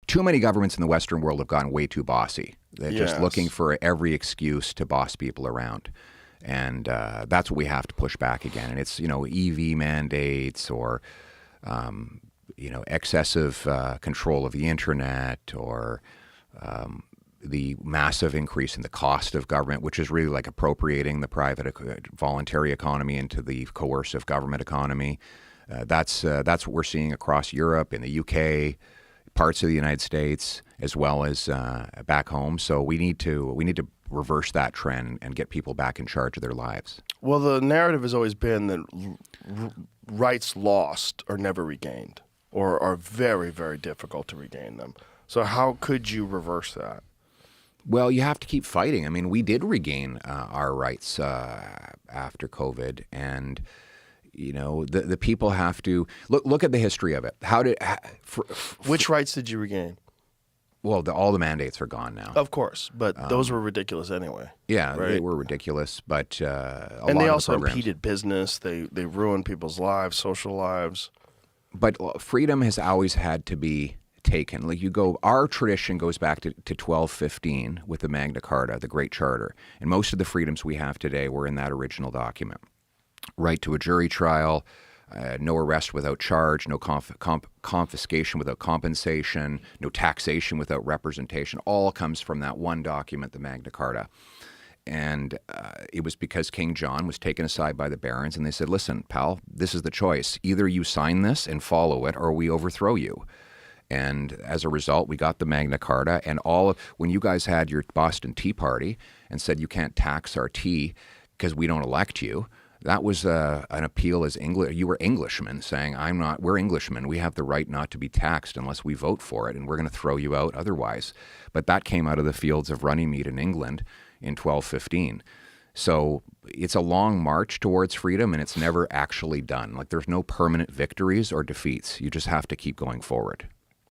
too many governments in the Western world have gone way too bossy. They're just looking for every excuse to boss people around. And that's what we have to push back again. And it's, EV mandates or, excessive control of the internet or the massive increase in the cost of government, which is really like appropriating the private voluntary economy into the coercive government economy. That's what we're seeing across Europe, in the UK, parts of the United States, as well as back home. So we need to reverse that trend and get people back in charge of their lives. Well, the narrative has always been that rights lost are never regained, or are very, very difficult to regain them. So how could you reverse that? Well, you have to keep fighting. I mean, we did regain our rights after COVID, and the people have to look at the history of it. Which rights did you regain? Well, all the mandates are gone now. Of course, but those were ridiculous anyway. Yeah, right? They were ridiculous, but they also impeded business. They ruined people's lives, social lives. But freedom has always had to be taken. Our tradition goes back to 1215 with the Magna Carta, the Great Charter, and most of the freedoms we have today were in that original document. Right to a jury trial, no arrest without charge, no confiscation without compensation, no taxation without representation. All comes from that one document, the Magna Carta. And it was because King John was taken aside by the barons, and they said, listen, pal, this is the choice. Either you sign this and follow it, or we overthrow you. And as a result, we got the Magna Carta, and when you guys had your Boston Tea Party and said you can't tax our tea because we don't elect you, that was an appeal as English. You were Englishmen saying, we're Englishmen. We have the right not to be taxed unless we vote for it, and we're going to throw you out otherwise. But that came out of the fields of Runnymede in England in 1215. So it's a long march towards freedom, and it's never actually done. There's no permanent victories or defeats. You just have to keep going forward.